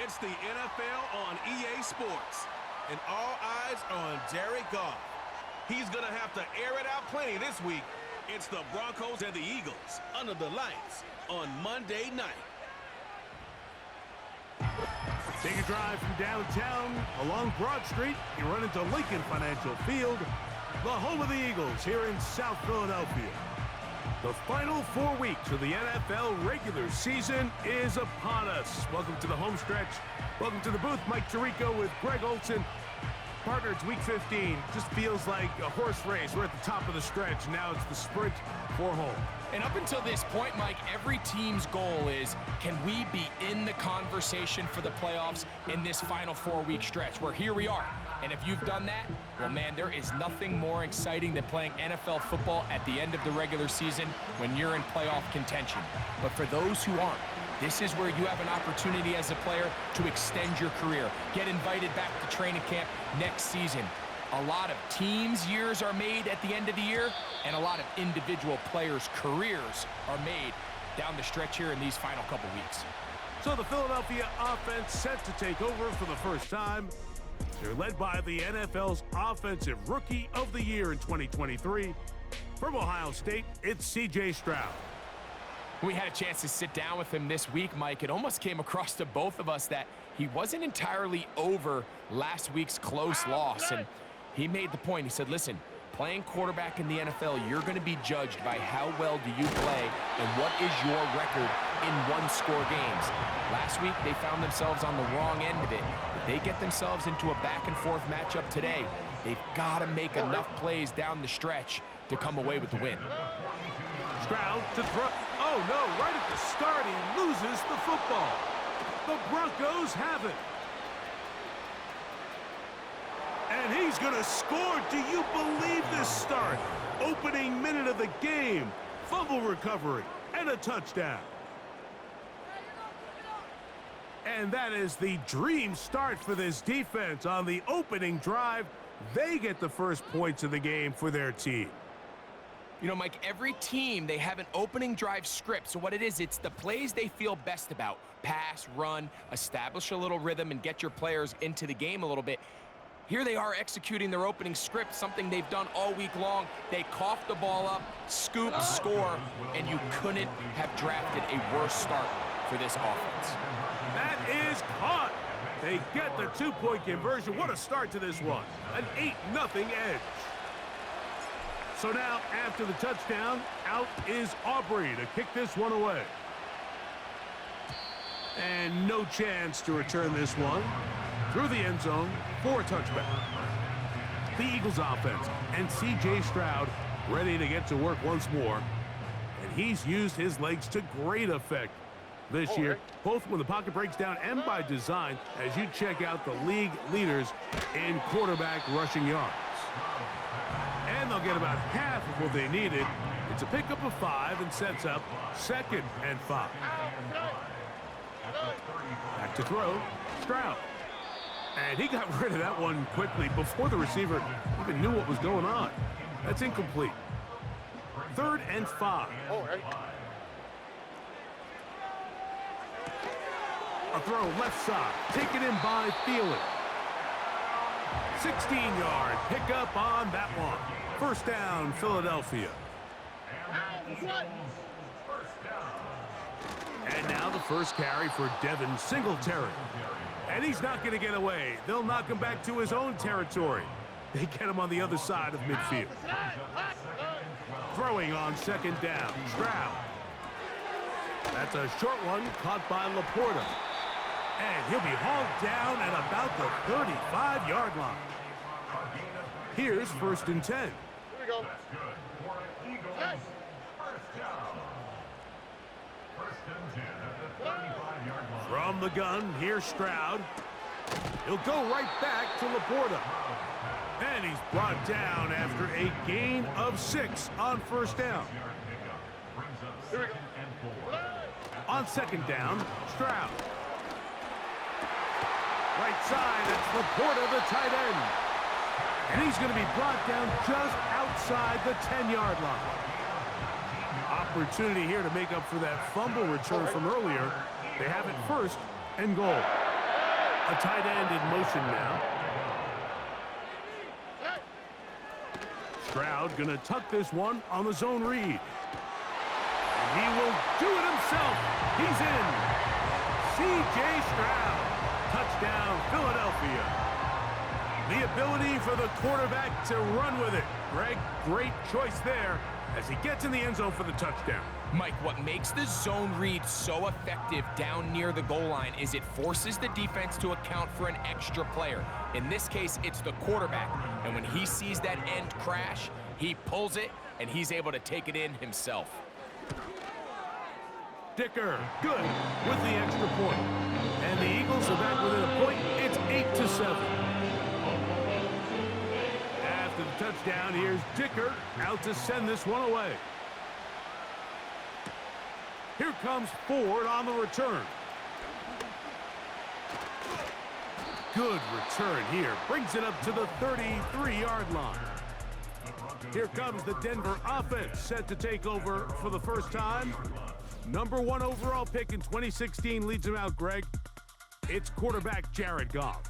It's the NFL on EA Sports, and all eyes are on Jared Goff. He's going to have to air it out plenty this week. It's the Broncos and the Eagles under the lights on Monday night. Take a drive from downtown along Broad Street. You run into Lincoln Financial Field, the home of the Eagles here in South Philadelphia. The final 4 weeks of the NFL regular season is upon us. Welcome to the home stretch. Welcome to the booth. Mike Tirico with Greg Olson. Partner, it's week 15. Just feels like a horse race. We're at the top of the stretch. Now it's the sprint for home. And up until this point, Mike, every team's goal is, can we be in the conversation for the playoffs in this final 4-week stretch? Where here we are. And if you've done that, well, man, there is nothing more exciting than playing NFL football at the end of the regular season when you're in playoff contention. But for those who aren't, this is where you have an opportunity as a player to extend your career, get invited back to training camp next season. A lot of teams' years are made at the end of the year, and a lot of individual players' careers are made down the stretch here in these final couple weeks. So the Philadelphia offense set to take over for the first time. They're led by the NFL's Offensive Rookie of the Year in 2023. From Ohio State, it's C.J. Stroud. We had a chance to sit down with him this week, Mike. It almost came across to both of us that he wasn't entirely over last week's close loss. And he made the point. He said, listen, playing quarterback in the NFL, you're going to be judged by how well do you play and what is your record in one-score games. Last week, they found themselves on the wrong end of it. If they get themselves into a back-and-forth matchup today, they've got to make enough plays down the stretch to come away with the win. Stroud to throw. Oh, no, right at the start, he loses the football. The Broncos have it. And he's going to score. Do you believe this start? Opening minute of the game. Fumble recovery and a touchdown. And that is the dream start for this defense on the opening drive. They get the first points of the game for their team. You know, Mike, every team, they have an opening drive script. So what it is, it's the plays they feel best about. Pass, run, establish a little rhythm, and get your players into the game a little bit. Here they are executing their opening script, something they've done all week long. They cough the ball up, scoop, score, and you couldn't have drafted a worse start for this offense. That is caught. They get the two-point conversion. What a start to this one. An 8-0 edge. So now, after the touchdown, out is Aubrey to kick this one away. And no chance to return this one through the end zone for a touchback. The Eagles offense and C.J. Stroud ready to get to work once more. And he's used his legs to great effect this year, both when the pocket breaks down and by design, as you check out the league leaders in quarterback rushing yards. And they'll get about half of what they needed. It's a pickup of 5 and sets up 2nd and 5. Back to throw, Stroud. And he got rid of that one quickly before the receiver even knew what was going on. That's incomplete. 3rd and 5. A throw left side, taken in by Thielen. 16-yard pickup on that one. First down, Philadelphia. And now the first carry for Devin Singletary. And he's not going to get away. They'll knock him back to his own territory. They get him on the other side of midfield. Throwing on 2nd down, Stroud. That's a short one caught by Laporta. And he'll be hauled down at about the 35-yard line. Here's 1st and 10. Here we go. From the gun, here's Stroud. He'll go right back to Laporta. And he's brought down after a gain of 6 on 1st down. Here we go. On 2nd down, Stroud. Right side, it's Laporta, the tight end. And he's going to be brought down just outside the 10-yard line. Opportunity here to make up for that fumble return from earlier. They have it 1st and goal. A tight end in motion now. Stroud going to tuck this one on the zone read. And he will do it himself. He's in. C.J. Stroud. Touchdown, Philadelphia. The ability for the quarterback to run with it. Greg, great choice there as he gets in the end zone for the touchdown. Mike, what makes the zone read so effective down near the goal line is it forces the defense to account for an extra player. In this case, it's the quarterback. And when he sees that end crash, he pulls it, and he's able to take it in himself. Dicker, good with the extra point. And the Eagles are back within a point. It's 8-7. After the touchdown, here's Dicker out to send this one away. Here comes Ford on the return. Good return here. Brings it up to the 33-yard line. Here comes the Denver offense set to take over for the first time. Number 1 overall pick in 2016 leads him out, Greg. It's quarterback Jared Goff.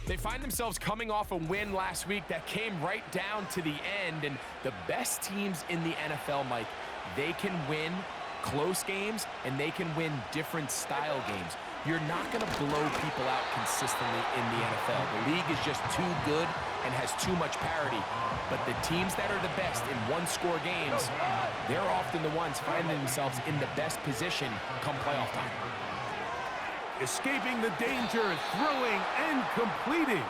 They find themselves coming off a win last week that came right down to the end. And the best teams in the NFL, Mike, they can win close games and they can win different style games. You're not going to blow people out consistently in the NFL. The league is just too good and has too much parity. But the teams that are the best in one-score games, they're often the ones finding themselves in the best position come playoff time. Escaping the danger, throwing and completing.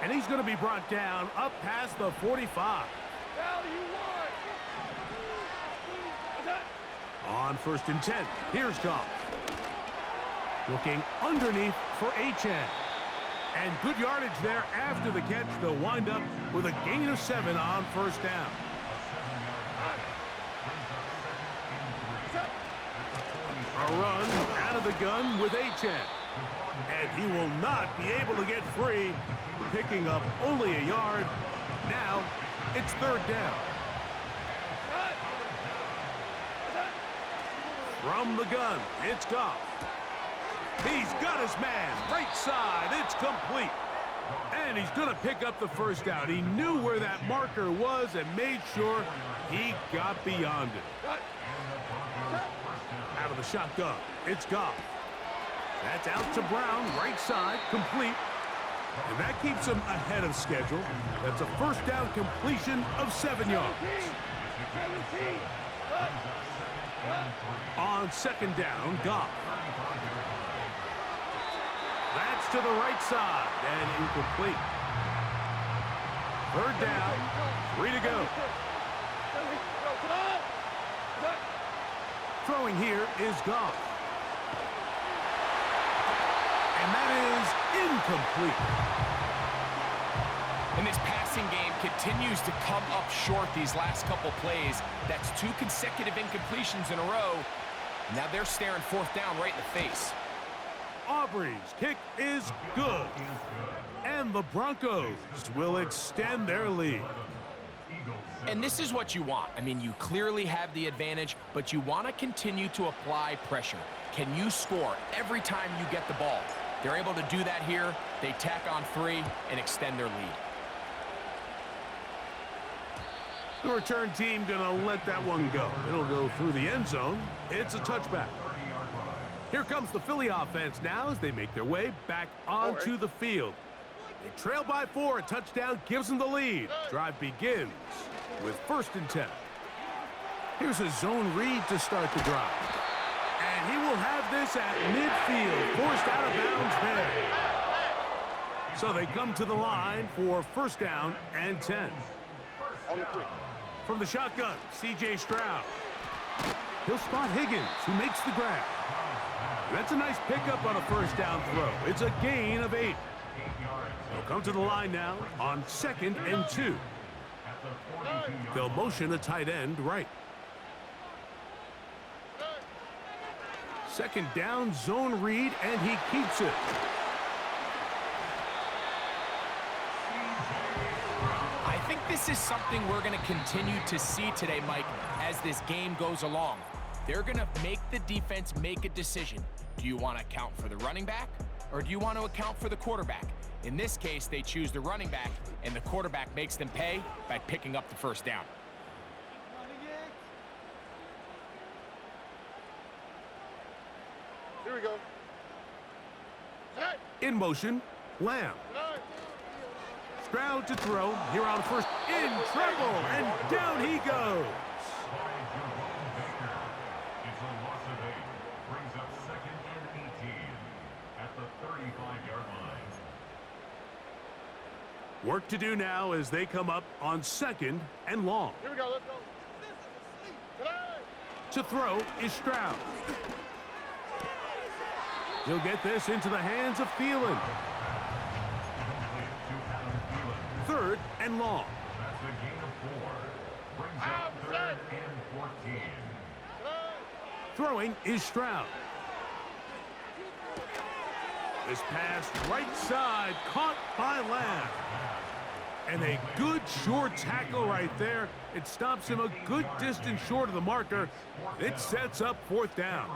And he's going to be brought down up past the 45. On 1st and 10, here's Goff. Looking underneath for Achane. And good yardage there after the catch. They'll wind up with a gain of 7 on 1st down. A run out of the gun with Achane. And he will not be able to get free, picking up only a yard. Now it's 3rd down. From the gun, it's Goff. He's got his man, right side, it's complete. And he's going to pick up the 1st down. He knew where that marker was and made sure he got beyond it. Out of the shotgun, it's Goff. That's out to Brown, right side, complete. And that keeps him ahead of schedule. That's a 1st down completion of 7 yards. On 2nd down, Goff. That's to the right side and incomplete. 3rd down, 3 to go. Throwing here is Goff. And that is incomplete. And this passing game continues to come up short these last couple plays. That's 2 consecutive incompletions in a row. Now they're staring 4th down right in the face. Aubrey's kick is good. And the Broncos will extend their lead. And this is what you want. I mean, you clearly have the advantage, but you want to continue to apply pressure. Can you score every time you get the ball? They're able to do that here. They tack on 3 and extend their lead. The return team going to let that one go. It'll go through the end zone. It's a touchback. Here comes the Philly offense now as they make their way back onto the field. They trail by 4. A touchdown gives them the lead. Drive begins with 1st and 10. Here's a zone read to start the drive. And he will have this at midfield. Forced out of bounds there. So they come to the line for 1st down and 10. From the shotgun, C.J. Stroud. He'll spot Higgins, who makes the grab. That's a nice pickup on a 1st down throw. It's a gain of 8. They'll come to the line now on 2nd and 2. They'll motion a tight end right. 2nd down, zone read, and he keeps it. I think this is something we're going to continue to see today, Mike, as this game goes along. They're going to make the defense make a decision. Do you want to count for the running back, or do you want to account for the quarterback? In this case, they choose the running back, and the quarterback makes them pay by picking up the first down. Here we go. In motion, Lamb. Stroud to throw, here on first, in trouble, and down he goes. It's a loss of 8. Brings up 2nd and 18 at the 35-yard line. Work to do now as they come up on 2nd and long. Here we go, let's go. To throw is Stroud. He'll get this into the hands of Thielen. 3rd and long. That's a gain of 4. Brings up 3rd and 14. Throwing is Stroud. This pass right side caught by Lamb. And a good short tackle right there. It stops him a good distance short of the marker. It sets up 4th down.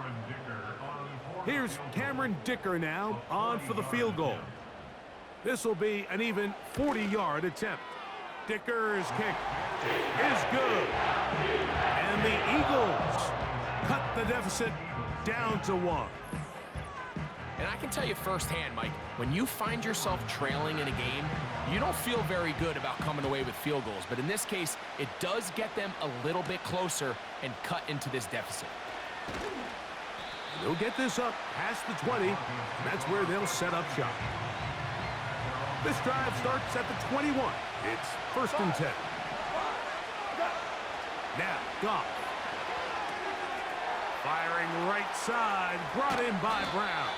Here's Cameron Dicker now on for the field goal. This will be an even 40-yard attempt. Dicker's kick is good. And the Eagles cut the deficit down to 1. And I can tell you firsthand, Mike, when you find yourself trailing in a game, you don't feel very good about coming away with field goals. But in this case, it does get them a little bit closer and cut into this deficit. They'll get this up past the 20. That's where they'll set up shop. This drive starts at the 21. It's 1st and 10. Now, Goff. Firing right side, brought in by Brown.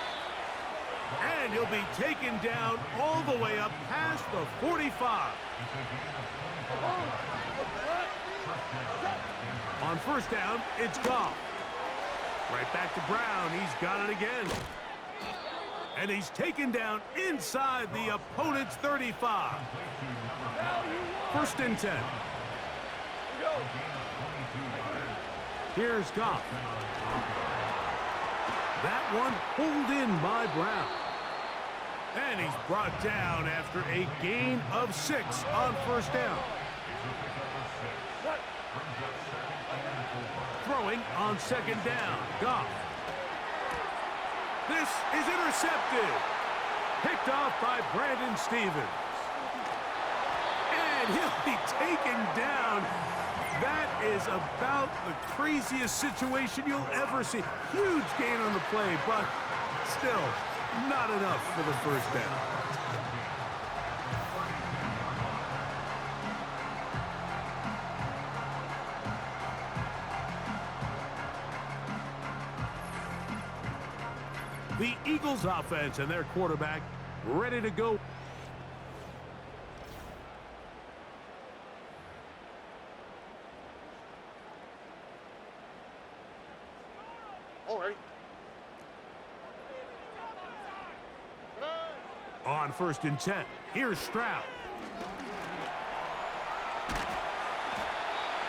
And he'll be taken down all the way up past the 45. On 1st down, it's Goff. Right back to Brown. He's got it again. And he's taken down inside the opponent's 35. 1st and 10. Here's Goff. That one pulled in by Brown. And he's brought down after a gain of 6 on 1st down. Throwing on 2nd down. Goff. This is intercepted. Picked off by Brandon Stevens. And he'll be taken down. That is about the craziest situation you'll ever see. Huge gain on the play, but still not enough for the 1st down. The Eagles offense and their quarterback ready to go. All right. On 1st and 10, here's Stroud.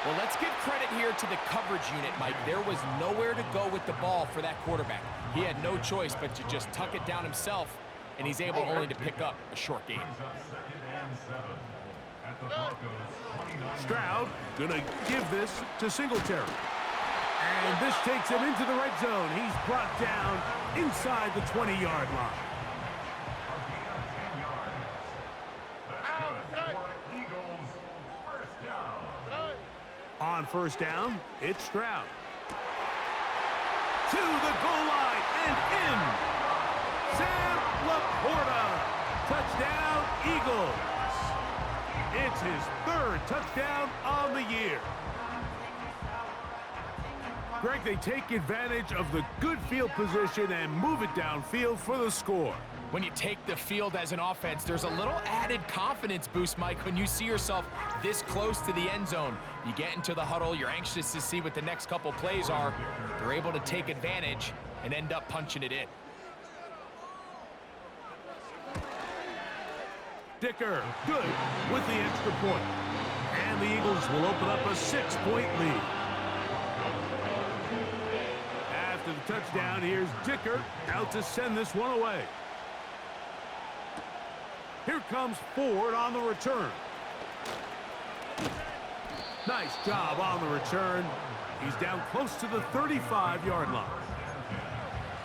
Well, let's give credit here to the coverage unit, Mike. There was nowhere to go with the ball for that quarterback. He had no choice but to just tuck it down himself, and he's able only to pick up a short gain. Stroud gonna give this to Singletary. And this takes him into the red zone. He's brought down inside the 20-yard line. On 1st down, it's Stroud. To the goal line and in. Sam Laporta. Touchdown, Eagles. It's his 3rd touchdown on the year. Greg, they take advantage of the good field position and move it downfield for the score. When you take the field as an offense, there's a little added confidence boost, Mike, when you see yourself this close to the end zone. You get into the huddle, you're anxious to see what the next couple plays are. They're able to take advantage and end up punching it in. Dicker, good with the extra point. And the Eagles will open up a 6-point lead. After the touchdown, here's Dicker out to send this one away. Here comes Ford on the return. Nice job on the return. He's down close to the 35-yard line.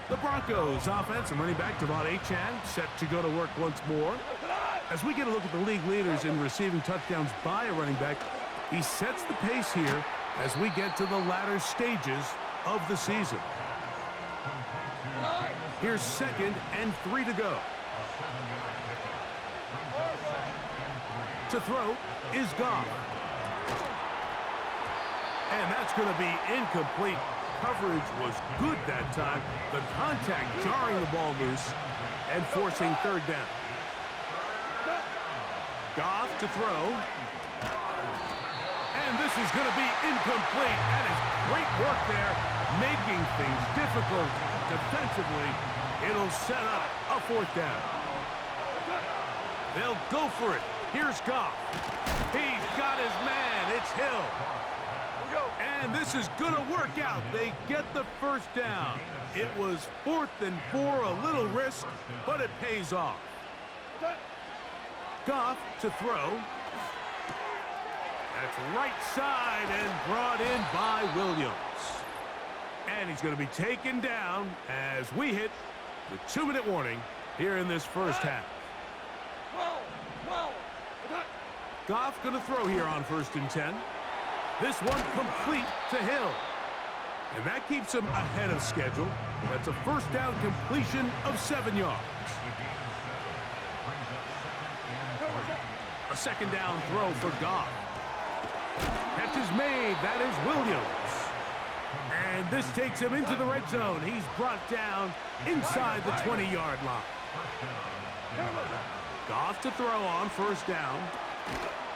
The Broncos offense and running back Devon Achane set to go to work once more. As we get a look at the league leaders in receiving touchdowns by a running back, he sets the pace here as we get to the latter stages of the season. Here's 2nd and 3 to go. To throw is Goff. And that's going to be incomplete. Coverage was good that time. The contact jarring the ball loose and forcing 3rd down. Goff to throw. And this is going to be incomplete. That is great work there, making things difficult defensively. It'll set up a 4th down. They'll go for it. Here's Goff. He's got his man. It's Hill. And this is going to work out. They get the 1st down. It was 4th and 4, a little risk, but it pays off. Goff to throw. That's right side and brought in by Williams. And he's going to be taken down as we hit the 2-minute warning here in this first half. Goff going to throw here on 1st and 10. This one complete to Hill. And that keeps him ahead of schedule. That's a 1st down completion of 7 yards. A 2nd down throw for Goff. Catch is made. That is Williams. And this takes him into the red zone. He's brought down inside the 20-yard line. Goff to throw on 1st down.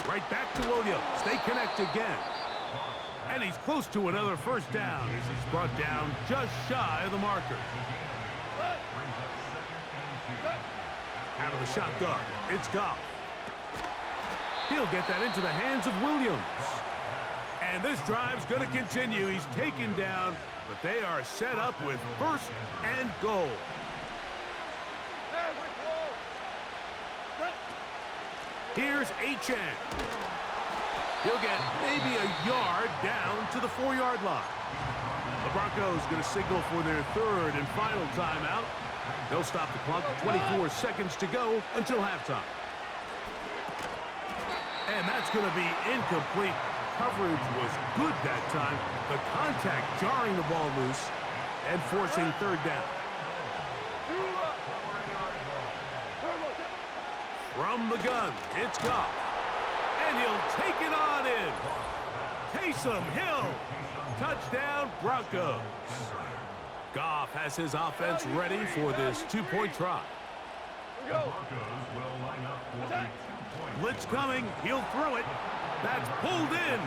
Right back to Williams. They connect again. And he's close to another 1st down as he's brought down just shy of the marker. Out of the shotgun, it's Goff. He'll get that into the hands of Williams. And this drive's going to continue. He's taken down, but they are set up with 1st and goal. Here's Achane. He'll get maybe a yard down to the 4-yard line. The Broncos going to signal for their 3rd and final timeout. They'll stop the clock. 24 seconds to go until halftime. And that's going to be incomplete. Coverage was good that time. The contact jarring the ball loose and forcing 3rd down. From the gun, it's Goff. And he'll take it on in. Taysom Hill. Touchdown, Broncos. Goff has his offense ready for this 2-point try. Blitz coming. He'll throw it. That's pulled in.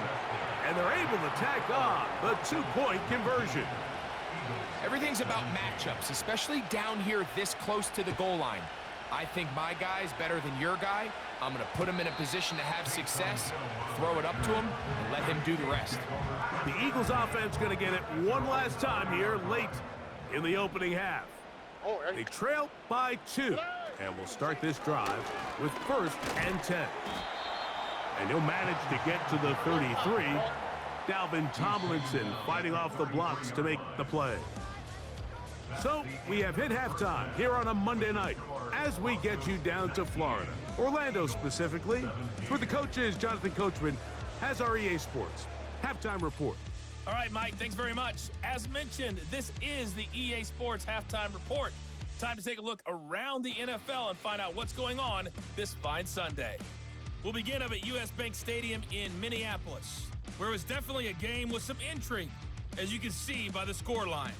And they're able to tack on the 2-point conversion. Everything's about matchups, especially down here this close to the goal line. I think my guy's better than your guy. I'm going to put him in a position to have success, throw it up to him, and let him do the rest. The Eagles offense going to get it one last time here late in the opening half. They trail by 2, and will start this drive with 1st and 10. And he'll manage to get to the 33. Dalvin Tomlinson fighting off the blocks to make the play. So we have hit halftime here on a Monday night as we get you down to Florida, Orlando specifically. For the coaches, Jonathan Coachman has our EA Sports halftime report. All right, Mike, thanks very much. As mentioned, this is the EA Sports halftime report. Time to take a look around the NFL and find out what's going on this fine Sunday. We'll begin up at US Bank Stadium in Minneapolis, where it was definitely a game with some intrigue, as you can see by the scoreline.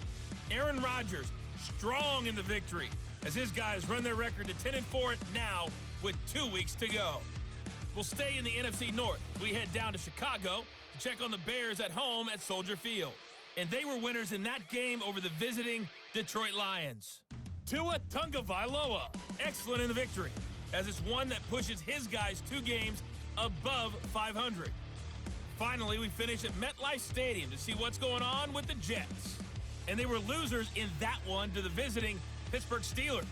Aaron Rodgers strong in the victory as his guys run their record to 10-4 now with 2 weeks to go. We'll stay in the NFC North. We head down to Chicago to check on the Bears at home at Soldier Field. And they were winners in that game over the visiting Detroit Lions. Tua Tagovailoa, excellent in the victory, as it's one that pushes his guys 2 games above 500. Finally, we finish at MetLife Stadium to see what's going on with the Jets. And they were losers in that one to the visiting Pittsburgh Steelers.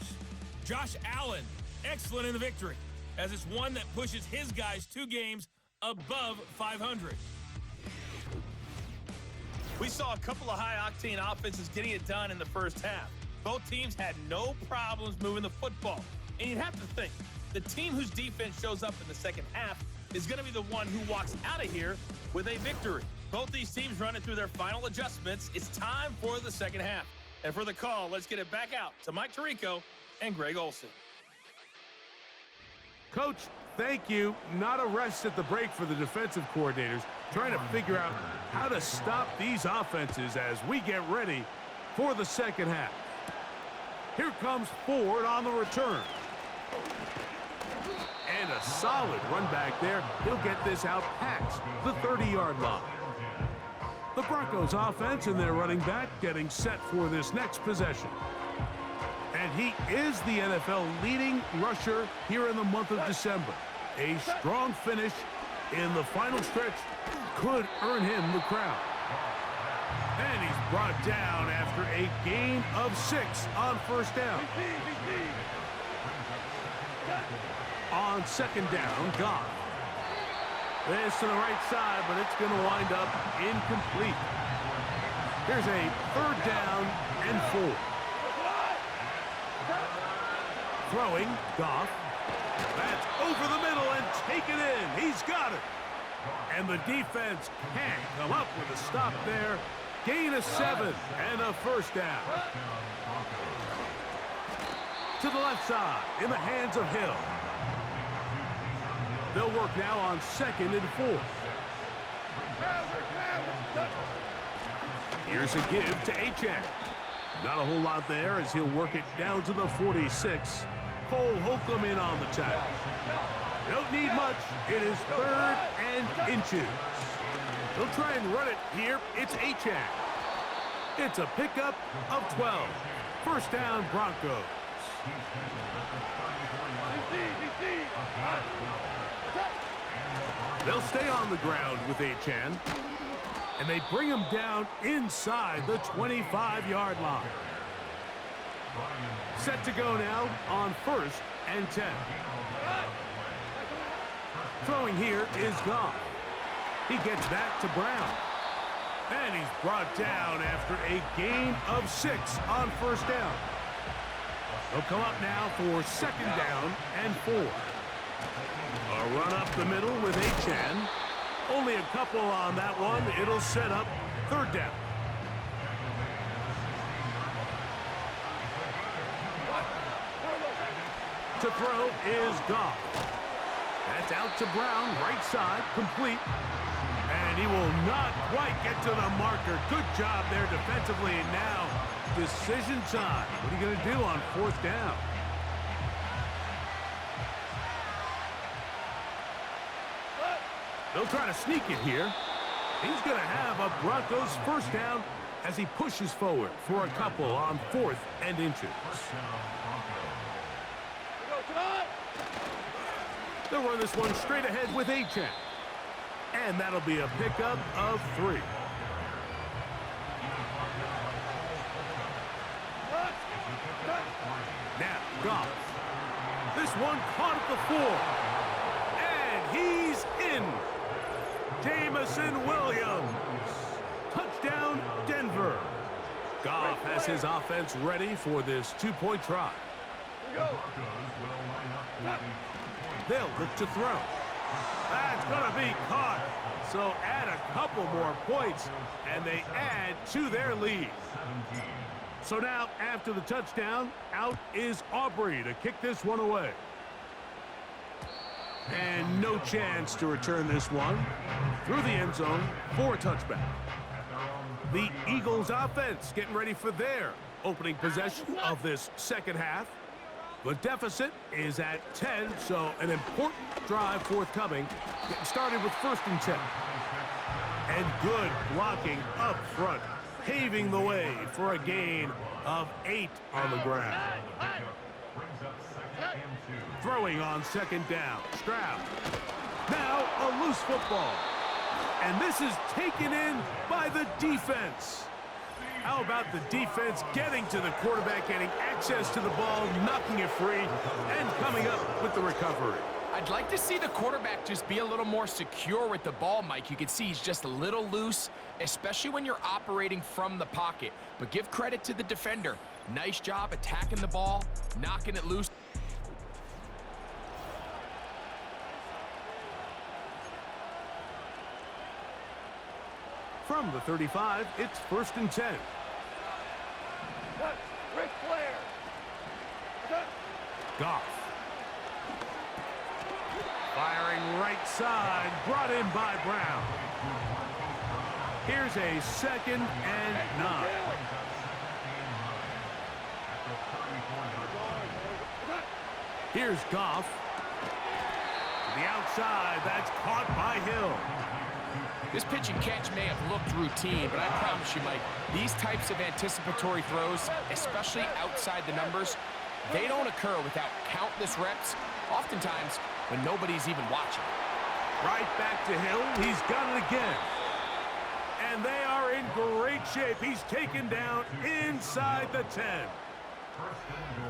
Josh Allen, excellent in the victory, as it's one that pushes his guys 2 games above 500. We saw a couple of high-octane offenses getting it done in the first half. Both teams had no problems moving the football. And you'd have to think, the team whose defense shows up in the second half is going to be the one who walks out of here with a victory. Both these teams running through their final adjustments. It's time for the second half. And for the call, let's get it back out to Mike Tirico and Greg Olsen. Coach, thank you. Not a rest at the break for the defensive coordinators, trying to figure out how to stop these offenses as we get ready for the second half. Here comes Ford on the return. And a solid run back there. He'll get this out past the 30-yard line. The Broncos offense and their running back getting set for this next possession. And he is the NFL leading rusher here in the month of December. A strong finish in the final stretch could earn him the crowd. And he's brought down after a gain of 6 on first down. On second down, Goff. This to the right side, but it's going to wind up incomplete. Here's a 3rd down and 4. Throwing, Goff. That's over the middle and taken in. He's got it. And the defense can't come up with a stop there. Gain of 7 and a first down. To the left side, in the hands of Hill. They'll work now on 2nd and 4. Here's a give to Achane. Not a whole lot there as he'll work it down to the 46. Cole Holcomb in on the tackle. Don't need much. It is 3rd and inches. They'll try and run it here. It's Achane. It's a pickup of 12. First down, Broncos. They'll stay on the ground with Achane. And they bring him down inside the 25-yard line. Set to go now on 1st and 10. Throwing here is Goff. He gets that to Brown. And he's brought down after a gain of 6 on first down. They'll come up now for 2nd down and 4. A run up the middle with Achane. Only a couple on that one. It'll set up 3rd down. To throw is Goff. That's out to Brown, right side, complete. And he will not quite get to the marker. Good job there defensively. And now, decision time. What are you going to do on 4th down? They'll try to sneak it here. He's going to have a Broncos first down as he pushes forward for a couple on 4th and inches. They'll run this one straight ahead with Achane. And that'll be a pickup of 3. Now, Goff. This one caught at the 4. And he's in. Jamison Williams. Touchdown, Denver. Goff has his offense ready for this 2-point try. They'll look to throw. That's going to be caught. So add a couple more points, and they add to their lead. So now, after the touchdown, out is Aubrey to kick this one away. And no chance to return this one through the end zone for a touchback. The Eagles offense getting ready for their opening possession of this second half. The deficit is at 10, so an important drive forthcoming. Getting started with 1st and 10. And good blocking up front, paving the way for a gain of 8 on the ground. Throwing on 2nd down, Stroud. Now a loose football. And this is taken in by the defense. How about the defense getting to the quarterback, getting access to the ball, knocking it free, and coming up with the recovery? I'd like to see the quarterback just be a little more secure with the ball, Mike. You can see he's just a little loose, especially when you're operating from the pocket. But give credit to the defender. Nice job attacking the ball, knocking it loose. From the 35, it's 1st and 10. Ric Flair. Goff. Firing right side, brought in by Brown. Here's a 2nd and 9. Here's Goff. To the outside, that's caught by Hill. This pitch and catch may have looked routine, but I promise you, Mike, these types of anticipatory throws, especially outside the numbers, they don't occur without countless reps, oftentimes when nobody's even watching. Right back to Hill. He's got it again. And they are in great shape. He's taken down inside the 10.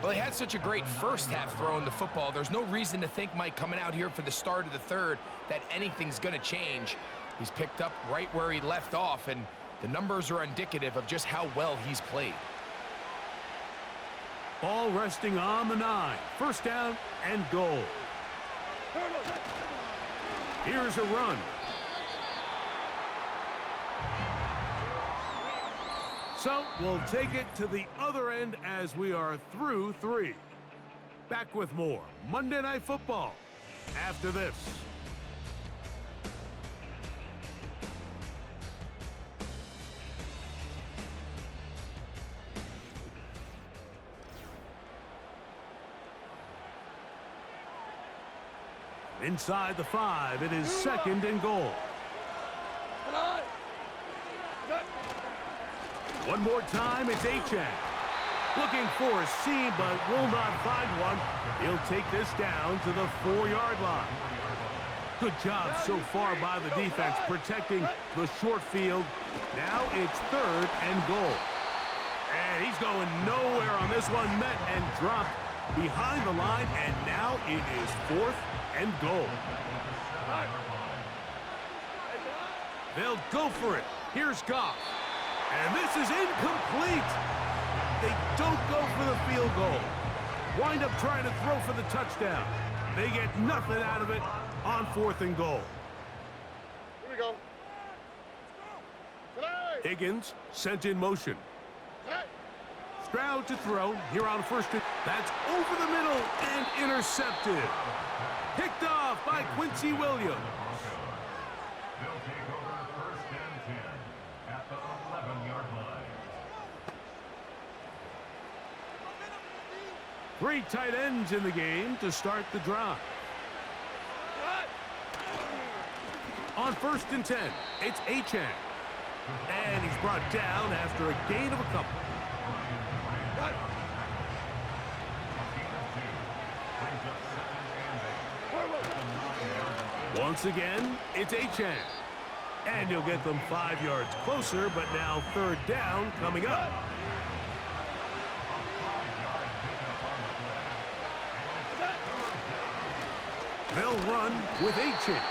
Well, he had such a great first half throwing the football. There's no reason to think, Mike, coming out here for the start of the third, that anything's going to change. He's picked up right where he left off, and the numbers are indicative of just how well he's played. Ball resting on the 9. 1st down and goal. Here's a run. So we'll take it to the other end as we are through 3. Back with more Monday Night Football after this. Inside the 5, it is 2nd and goal. One more time, it's Achane. Looking for a seam, but will not find one. He'll take this down to the 4-yard line. Good job so far by the defense protecting the short field. Now it's 3rd and goal. And he's going nowhere on this one. Met and dropped behind the line, and now it is 4th and goal. They'll go for it. Here's Goff. And this is incomplete. They don't go for the field goal. Wind up trying to throw for the touchdown. They get nothing out of it on 4th and goal. Here we go. Higgins sent in motion. Stroud to throw here on 1st and... That's over the middle and intercepted. Picked off by Quincy Williams. They'll take over 1st and 10 at the 11-yard line. 3 tight ends in the game to start the drive. On 1st and 10, it's Achane. And he's brought down after a gain of a couple. Once again, it's Achane. And he'll get them 5 yards closer, but now 3rd down coming up. They'll run with Achane.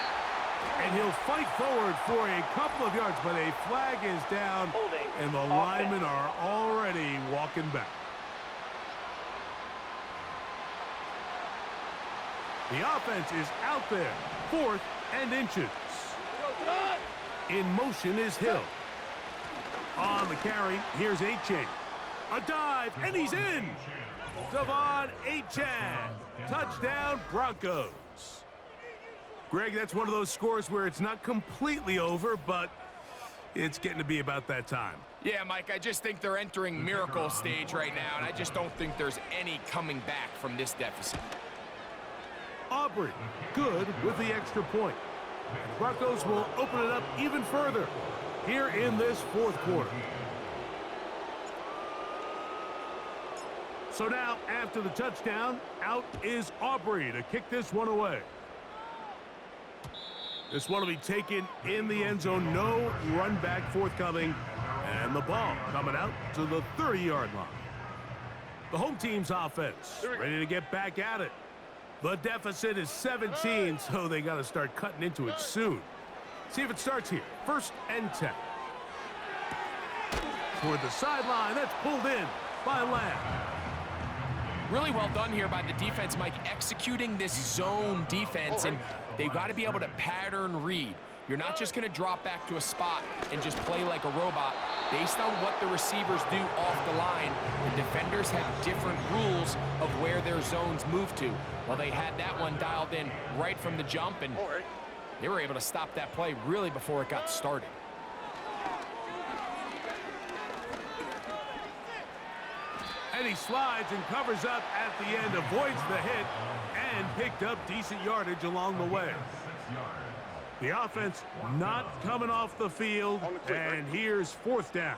And he'll fight forward for a couple of yards, but a flag is down, and the linemen are already walking back. The offense is out there, 4th and inches. In motion is Hill. On the carry, here's Achane. A dive, and he's in! Devon Achane. Touchdown, Broncos. Greg, that's one of those scores where it's not completely over, but it's getting to be about that time. Yeah, Mike, I just think they're entering miracle stage right now, and I just don't think there's any coming back from this deficit. Aubrey, good with the extra point. The Broncos will open it up even further here in this 4th quarter. So now, after the touchdown, out is Aubrey to kick this one away. This one will be taken in the end zone. No run back forthcoming. And the ball coming out to the 30-yard line. The home team's offense ready to get back at it. The deficit is 17, so they got to start cutting into it soon. See if it starts here. 1st and 10. Toward the sideline, that's pulled in by Lamb. Really well done here by the defense, Mike, executing this zone defense, and they've got to be able to pattern read. You're not just going to drop back to a spot and just play like a robot. Based on what the receivers do off the line, the defenders have different rules of where their zones move to. Well, they had that one dialed in right from the jump, and they were able to stop that play really before it got started. And he slides and covers up at the end, avoids the hit, and picked up decent yardage along the way. The offense not coming off the field, and here's 4th down.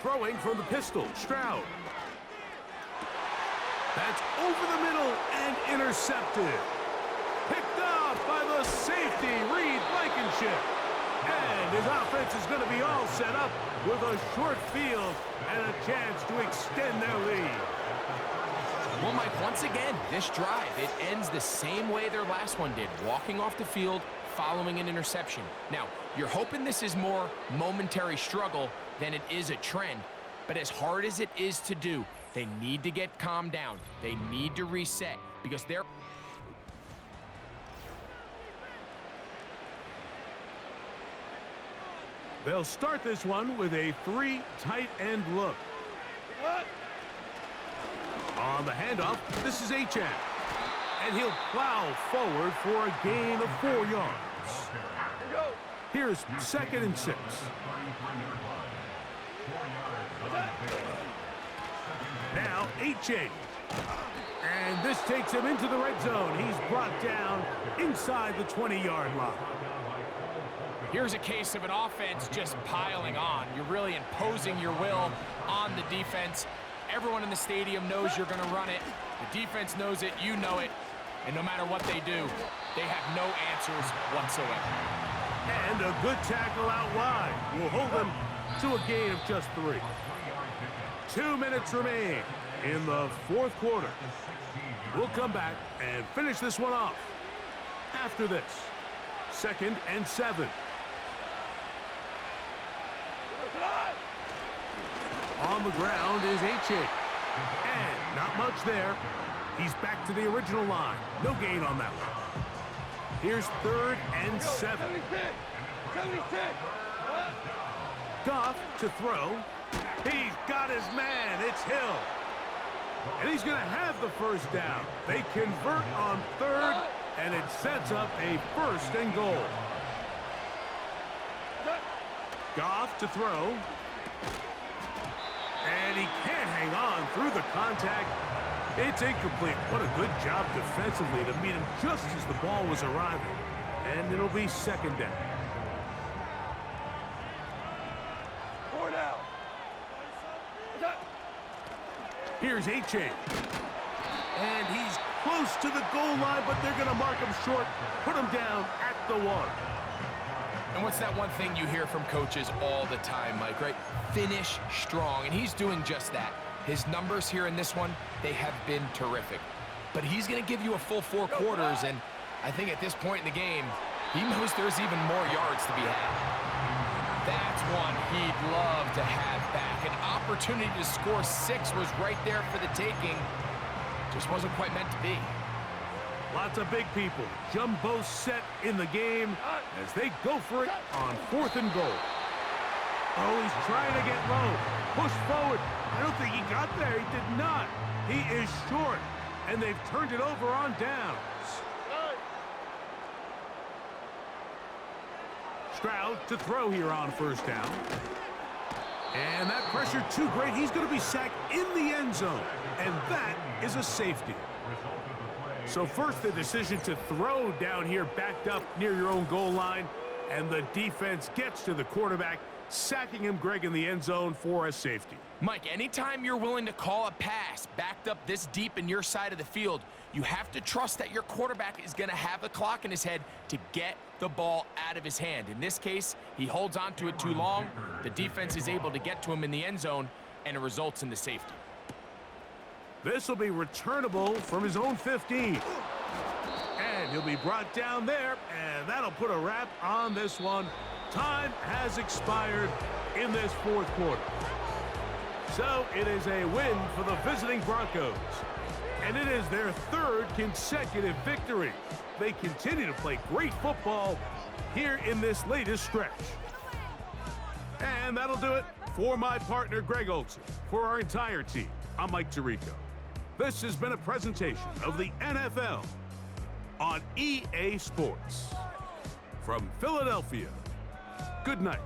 Throwing from the pistol, Stroud. That's over the middle and intercepted. Picked off by the safety, Reed Blankenship. And his offense is going to be all set up with a short field and a chance to extend their lead. Well, Mike, once again, this drive, it ends the same way their last one did, walking off the field, following an interception. Now, you're hoping this is more momentary struggle than it is a trend, but as hard as it is to do, they need to get calmed down. They need to reset because they're... They'll start this one with a 3 tight end look. On the handoff, this is Achane. And he'll plow forward for a gain of 4 yards. Here's 2nd and 6. Now Achane. And this takes him into the red zone. He's brought down inside the 20-yard line. Here's a case of an offense just piling on. You're really imposing your will on the defense. Everyone in the stadium knows you're going to run it. The defense knows it, you know it. And no matter what they do, they have no answers whatsoever. And a good tackle out wide will hold them to a gain of just 3. 2 minutes remain in the 4th quarter. We'll come back and finish this one off after this. 2nd and 7. On the ground is Achane. And not much there. He's back to the original line. No gain on that one. Here's 3rd and 7. Goff to throw. He's got his man. It's Hill. And he's going to have the 1st down. They convert on 3rd, and it sets up a 1st and goal. Goff to throw. And he can't hang on through the contact. It's incomplete. What a good job defensively to meet him just as the ball was arriving. And it'll be 2nd down. 4 down. Here's Achane. And he's close to the goal line, but they're going to mark him short, put him down at the 1. And what's that one thing you hear from coaches all the time, Mike, right? Finish strong, and he's doing just that. His numbers here in this one, they have been terrific. But he's going to give you a full 4 quarters, and I think at this point in the game, he knows there's even more yards to be had. That's one he'd love to have back. An opportunity to score 6 was right there for the taking. Just wasn't quite meant to be. Lots of big people. Jumbo set in the game as they go for it on 4th and goal. Oh, he's trying to get low. Push forward. I don't think he got there. He did not. He is short. And they've turned it over on downs. Stroud to throw here on 1st down. And that pressure too great. He's going to be sacked in the end zone. And that is a safety. So first, the decision to throw down here backed up near your own goal line. And the defense gets to the quarterback, sacking him, Greg, in the end zone for a safety. Mike, anytime you're willing to call a pass backed up this deep in your side of the field, you have to trust that your quarterback is going to have the clock in his head to get the ball out of his hand. In this case, he holds on to it too long. The defense is able to get to him in the end zone, and it results in the safety. This will be returnable from his own 15. And he'll be brought down there, and that'll put a wrap on this one. Time has expired in this fourth quarter. So it is a win for the visiting Broncos. And it is their third consecutive victory. They continue to play great football here in this latest stretch. And that'll do it for my partner, Greg Olson. For our entire team, I'm Mike Tirico. This has been a presentation of the NFL on EA Sports. From Philadelphia, good night.